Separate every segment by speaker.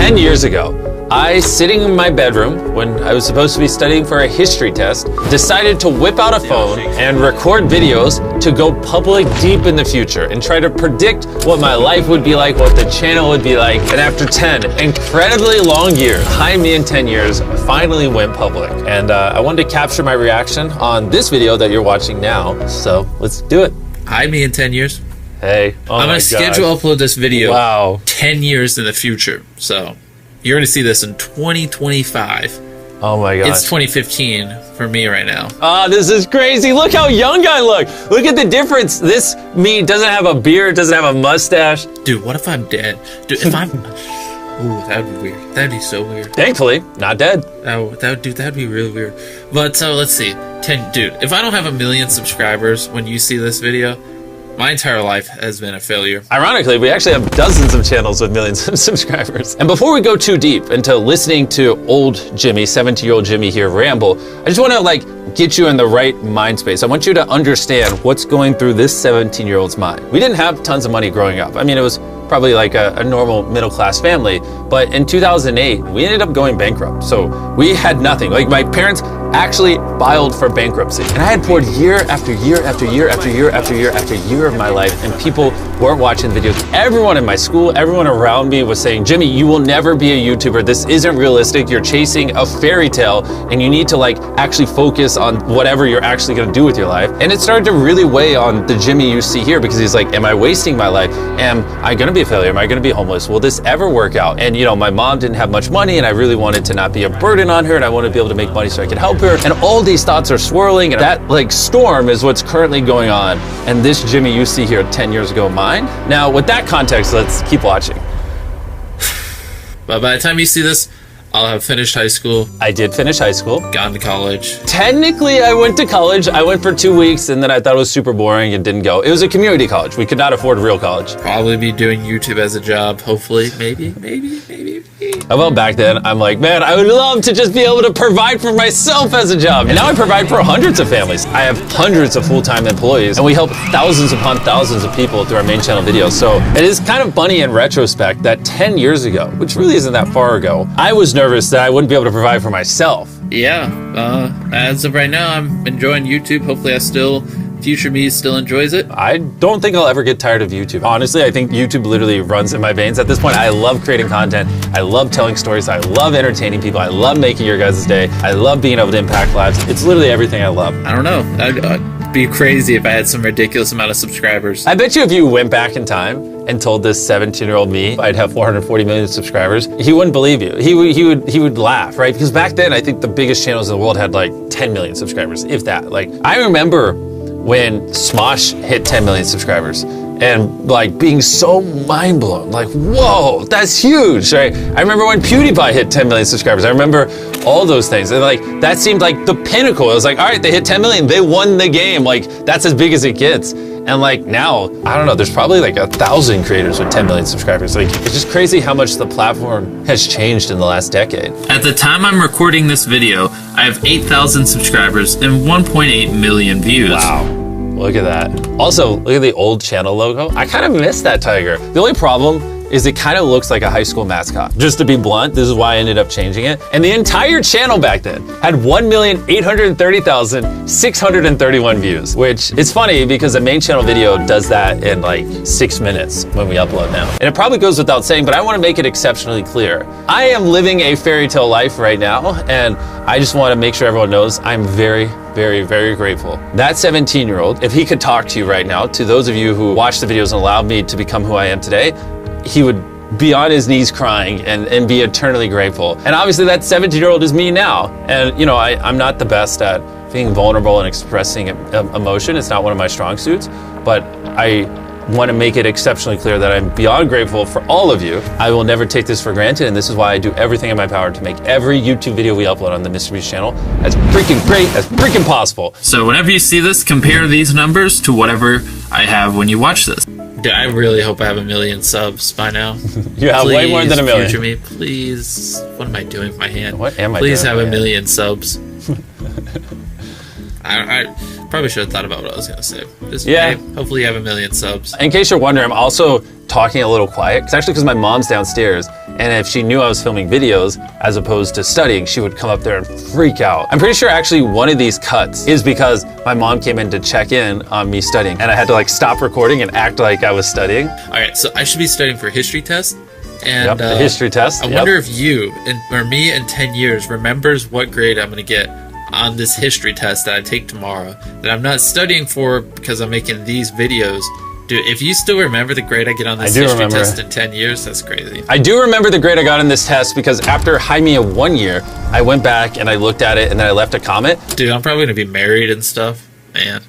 Speaker 1: 10 years ago, I, sitting in my bedroom when I was supposed to be studying for a history test, decided to whip out a phone and record videos to go public deep in the future and try to predict what my life would be like, what the channel would be like. And after 10 incredibly long years, Hi Me in 10 years, finally went public. And I wanted to capture my reaction on this video that you're watching now. So let's do it.
Speaker 2: Hi Me in 10 years.
Speaker 1: Hey,
Speaker 2: I'm going to schedule upload this video
Speaker 1: Wow.
Speaker 2: 10 years in the future. So you're going to see this in 2025.
Speaker 1: Oh my God.
Speaker 2: It's 2015 for me right now.
Speaker 1: Oh, this is crazy. Look how young I look. Look at the difference. This me doesn't have a beard, doesn't have a mustache.
Speaker 2: Dude, what if I'm dead? Dude, if I'm... Ooh, that would be weird. That'd be so weird.
Speaker 1: Thankfully, not dead.
Speaker 2: That'd be really weird. But so let's see. Dude, if I don't have 1 million subscribers when you see this video, my entire life has been a failure.
Speaker 1: Ironically, we actually have dozens of channels with millions of subscribers. And before we go too deep into listening to old Jimmy, 17-year-old Jimmy here ramble, I just want to get you in the right mind space. I want you to understand what's going through this 17-year-old's mind. We didn't have tons of money growing up. I mean, it was probably like a normal middle-class family. But in 2008, we ended up going bankrupt. So we had nothing. Like, my parents actually filed for bankruptcy. And I had poured year after year after year after year after year after year of my life, and people weren't watching the videos. Everyone in my school, everyone around me was saying, Jimmy, you will never be a YouTuber. This isn't realistic. You're chasing a fairy tale, and you need to actually focus on whatever you're actually gonna do with your life. And it started to really weigh on the Jimmy you see here, because he's like, am I wasting my life? Am I gonna be a failure? Am I gonna be homeless? Will this ever work out? And my mom didn't have much money, and I really wanted to not be a burden on her, and I wanted to be able to make money so I could help her. And all these thoughts are swirling, and that storm is what's currently going on. And this Jimmy you see here 10 years ago mine. Now, with that context, let's keep watching.
Speaker 2: But by the time you see this, I'll have finished high school.
Speaker 1: I did finish high school.
Speaker 2: Gone to college.
Speaker 1: Technically, I went to college. I went for 2 weeks, and then I thought it was super boring and didn't go. It was a community college. We could not afford real college.
Speaker 2: Probably be doing YouTube as a job, hopefully. Maybe.
Speaker 1: Well, back then, I'm like, man, I would love to just be able to provide for myself as a job. And now I provide for hundreds of families. I have hundreds of full-time employees, and we help thousands upon thousands of people through our main channel videos. So it is kind of funny in retrospect that 10 years ago, which really isn't that far ago, I was nervous that I wouldn't be able to provide for myself.
Speaker 2: Yeah, as of right now, I'm enjoying YouTube. Hopefully future me still enjoys it.
Speaker 1: I don't think I'll ever get tired of YouTube. Honestly, I think YouTube literally runs in my veins at this point. I love creating content. I love telling stories. I love entertaining people. I love making your guys' day. I love being able to impact lives. It's literally everything I love.
Speaker 2: I don't know. I'd be crazy if I had some ridiculous amount of subscribers.
Speaker 1: I bet you if you went back in time and told this 17-year-old me I'd have 440 million subscribers, he wouldn't believe you. He would laugh, right? Because back then, I think the biggest channels in the world had 10 million subscribers, if that. I remember when Smosh hit 10 million subscribers and being so mind blown, whoa, that's huge, right? I remember when PewDiePie hit 10 million subscribers. I remember all those things. And that seemed like the pinnacle. It was all right, they hit 10 million, they won the game. That's as big as it gets. And now, I don't know, there's probably 1,000 creators with 10 million subscribers. It's just crazy how much the platform has changed in the last decade.
Speaker 2: At the time I'm recording this video, I have 8,000 subscribers and 1.8 million views.
Speaker 1: Wow. Look at that. Also, look at the old channel logo. I kind of miss that tiger. The only problem is it kind of looks like a high school mascot. Just to be blunt, this is why I ended up changing it. And the entire channel back then had 1,830,631 views, which is funny because the main channel video does that in 6 minutes when we upload now. And it probably goes without saying, but I want to make it exceptionally clear. I am living a fairy tale life right now, and I just want to make sure everyone knows I'm very, very, very grateful. That 17-year-old, if he could talk to you right now, to those of you who watched the videos and allowed me to become who I am today, he would be on his knees crying and be eternally grateful. And obviously that 17-year-old is me now. And I'm not the best at being vulnerable and expressing emotion. It's not one of my strong suits, but I want to make it exceptionally clear that I'm beyond grateful for all of you. I will never take this for granted, and this is why I do everything in my power to make every YouTube video we upload on the Mr. Beast channel as freaking great as freaking possible.
Speaker 2: So whenever you see this, compare these numbers to whatever I have when you watch this. Dude, I really hope I have 1 million subs by now.
Speaker 1: You have way more than 1 million.
Speaker 2: Future me, please. What am I doing with my hand?
Speaker 1: What am I
Speaker 2: Please
Speaker 1: doing
Speaker 2: have 1 million subs. Probably should have thought about what I was gonna say. Just,
Speaker 1: Yeah.
Speaker 2: hey, hopefully you have 1 million subs.
Speaker 1: In case you're wondering, I'm also talking a little quiet. It's actually because my mom's downstairs, and if she knew I was filming videos as opposed to studying, she would come up there and freak out. I'm pretty sure actually one of these cuts is because my mom came in to check in on me studying, and I had to like stop recording and act like I was studying.
Speaker 2: All right, so I should be studying for a history test. And
Speaker 1: Yep, the history test.
Speaker 2: I
Speaker 1: Yep.
Speaker 2: wonder if you or me in 10 years remembers what grade I'm going to get on this history test that I take tomorrow that I'm not studying for because I'm making these videos. Dude, if you still remember the grade I get on this history test in 10 years, that's crazy.
Speaker 1: I do remember the grade I got in this test because after Jaime 1 year, I went back and I looked at it and then I left a comment.
Speaker 2: Dude, I'm probably going to be married and stuff. Man.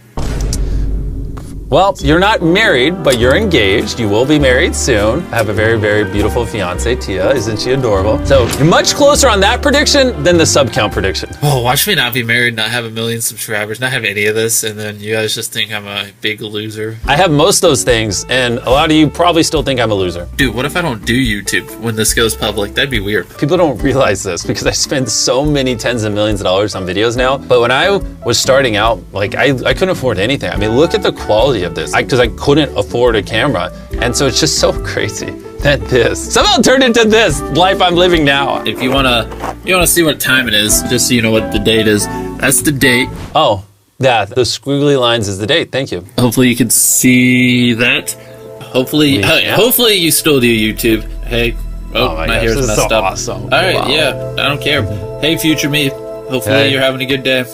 Speaker 1: Well, you're not married, but you're engaged. You will be married soon. I have a very, very beautiful fiance, Tia. Isn't she adorable? So you're much closer on that prediction than the sub count prediction.
Speaker 2: Oh, watch me not be married, not have 1 million subscribers, not have any of this, and then you guys just think I'm a big loser.
Speaker 1: I have most of those things, and a lot of you probably still think I'm a loser.
Speaker 2: Dude, what if I don't do YouTube when this goes public? That'd be weird.
Speaker 1: People don't realize this because I spend so many tens of millions of dollars on videos now. But when I was starting out, like I couldn't afford anything. I mean, look at the quality of this because I couldn't afford a camera. And so it's just so crazy that this somehow turned into this life I'm living now.
Speaker 2: If you wanna see what time it is, just so you know what the date is, that's the date.
Speaker 1: Oh, yeah, the squiggly lines is the date. Thank you.
Speaker 2: Hopefully you can see that. Hopefully, hopefully you still do YouTube. Hey, my
Speaker 1: gosh,
Speaker 2: hair's
Speaker 1: this is
Speaker 2: messed
Speaker 1: so
Speaker 2: up.
Speaker 1: awesome.
Speaker 2: All right,
Speaker 1: Wow.
Speaker 2: yeah, I don't care. Hey, future me. Hopefully
Speaker 1: Hey.
Speaker 2: you're having a good day.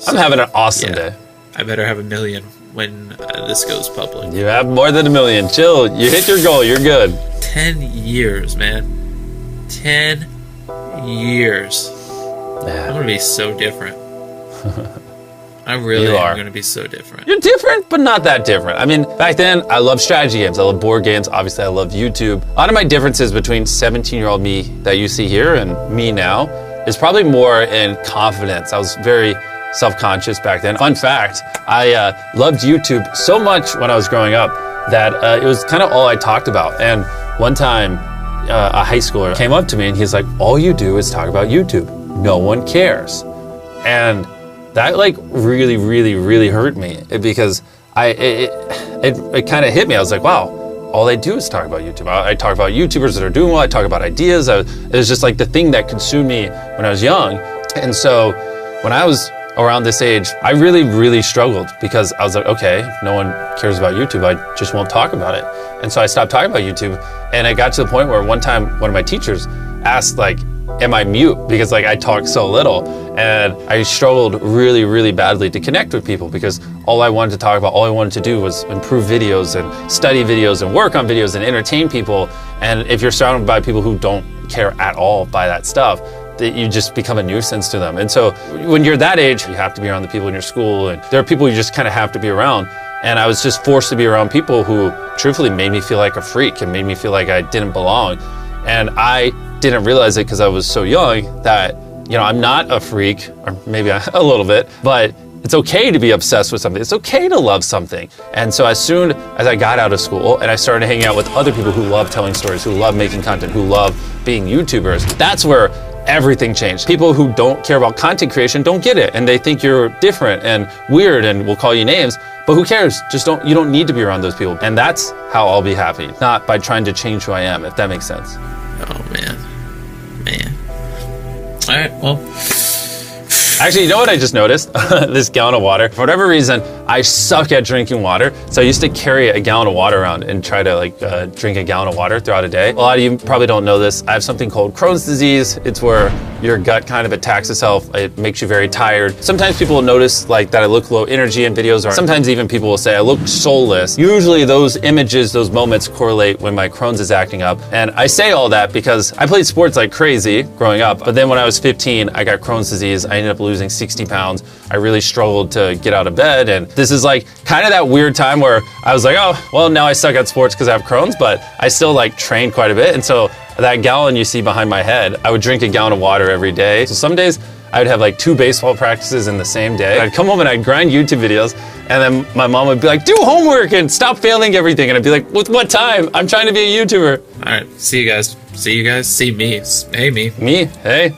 Speaker 1: I'm having an awesome day.
Speaker 2: I better have 1 million when this goes public.
Speaker 1: You have more than 1 million. Chill. You hit your goal. You're good.
Speaker 2: 10 years, man. 10 years. I'm
Speaker 1: Yeah.
Speaker 2: gonna be so different. I really
Speaker 1: You
Speaker 2: am
Speaker 1: are.
Speaker 2: gonna be so different.
Speaker 1: You're different, but not that different. I mean, back then, I loved strategy games. I loved board games. Obviously, I loved YouTube. A lot of my differences between 17-year-old me that you see here and me now is probably more in confidence. I was very self-conscious back then. Fun fact, I loved YouTube so much when I was growing up that it was kind of all I talked about. And one time, a high schooler came up to me and he's like, all you do is talk about YouTube. No one cares. And that like really, really, really hurt me because it kind of hit me. I was like, wow, all I do is talk about YouTube. I talk about YouTubers that are doing well. I talk about ideas. It was just like the thing that consumed me when I was young. And so when I was around this age, I really, really struggled because I was like, okay, no one cares about YouTube. I just won't talk about it. And so I stopped talking about YouTube. And I got to the point where one time, one of my teachers asked like, am I mute? Because like I talk so little. And I struggled really, really badly to connect with people because all I wanted to talk about, all I wanted to do was improve videos and study videos and work on videos and entertain people. And if you're surrounded by people who don't care at all by that stuff, that you just become a nuisance to them. And so when you're that age, you have to be around the people in your school, and there are people you just kind of have to be around. And I was just forced to be around people who truthfully made me feel like a freak and made me feel like I didn't belong. And I didn't realize it because I was so young that, you know, I'm not a freak, or maybe a little bit, but it's okay to be obsessed with something. It's okay to love something. And so as soon as I got out of school and I started hanging out with other people who love telling stories, who love making content, who love being YouTubers, that's where everything changed. People who don't care about content creation don't get it, and they think you're different and weird and will call you names, but who cares? You don't need to be around those people. And that's how I'll be happy, not by trying to change who I am, if that makes sense.
Speaker 2: Oh man. All right, well.
Speaker 1: Actually, you know what I just noticed? This gallon of water. For whatever reason, I suck at drinking water. So I used to carry a gallon of water around and try to drink a gallon of water throughout a day. A lot of you probably don't know this. I have something called Crohn's disease. It's where your gut kind of attacks itself. It makes you very tired. Sometimes people will notice like that I look low energy in videos, or sometimes even people will say I look soulless. Usually those images, those moments correlate when my Crohn's is acting up. And I say all that because I played sports like crazy growing up. But then when I was 15, I got Crohn's disease. I ended up losing 60 pounds. I really struggled to get out of bed. And this is like kind of that weird time where I was like, oh, well, now I suck at sports because I have Crohn's, but I still like train quite a bit. And so that gallon you see behind my head, I would drink a gallon of water every day. So some days I would have like 2 baseball practices in the same day. I'd come home and I'd grind YouTube videos, and then my mom would be like, do homework and stop failing everything. And I'd be like, with what time? I'm trying to be a YouTuber.
Speaker 2: All right, see you guys. See me. Hey, me.
Speaker 1: Me? Hey.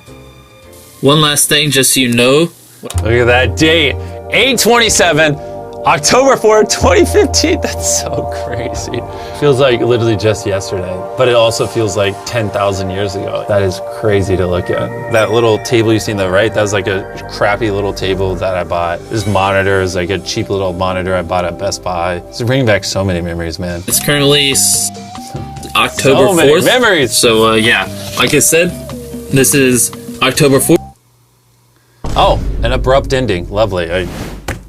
Speaker 2: One last thing, just so you know.
Speaker 1: Look at that date. 8:27, October 4th, 2015. That's so crazy. Feels like literally just yesterday, but it also feels like 10,000 years ago. That is crazy to look at. That little table you see on the right, that was like a crappy little table that I bought. This monitor is like a cheap little monitor I bought at Best Buy. It's bringing back so many memories, man.
Speaker 2: It's currently October 4th.
Speaker 1: So many memories.
Speaker 2: So yeah, like I said, this is October 4th.
Speaker 1: Oh, an abrupt ending. Lovely. I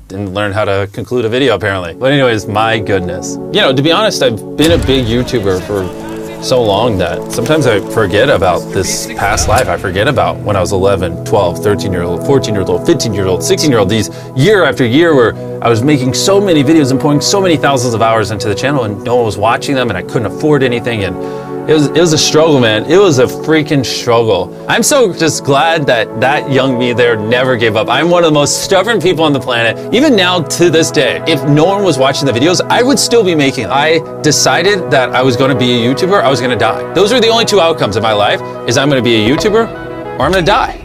Speaker 1: didn't learn how to conclude a video apparently. But anyways, my goodness. You know, to be honest, I've been a big YouTuber for so long that sometimes I forget about this past life. I forget about when I was 11, 12, 13-year-old, 14-year-old, 15-year-old, 16-year-old, these year after year where I was making so many videos and pouring so many thousands of hours into the channel and no one was watching them and I couldn't afford anything, and it was a struggle, man. It was a freaking struggle. I'm so just glad that young me there never gave up. I'm one of the most stubborn people on the planet. Even now to this day, if no one was watching the videos, I would still be making them. I decided that I was gonna be a YouTuber, I was gonna die. Those were the only two outcomes in my life, is I'm gonna be a YouTuber or I'm gonna die.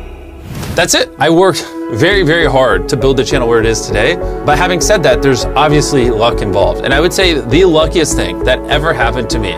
Speaker 1: That's it. I worked very, very hard to build the channel where it is today. But having said that, there's obviously luck involved. And I would say the luckiest thing that ever happened to me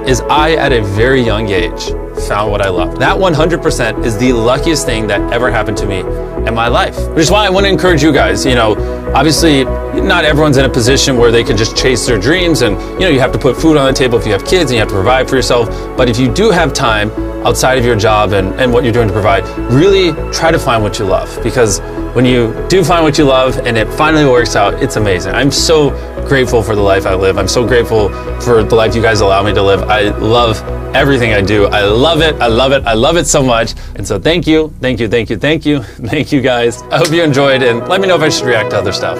Speaker 1: is I, at a very young age, found what I love. That 100% is the luckiest thing that ever happened to me in my life. Which is why I want to encourage you guys, you know, obviously not everyone's in a position where they can just chase their dreams and, you know, you have to put food on the table if you have kids and you have to provide for yourself. But if you do have time outside of your job and what you're doing to provide, really try to find what you love. Because when you do find what you love and it finally works out, it's amazing. I'm so grateful for the life I live. I'm so grateful for the life you guys allow me to live. I love everything I do. I love it. I love it. I love it so much. And so thank you, thank you, thank you, thank you, thank you guys. I hope you enjoyed and let me know if I should react to other stuff.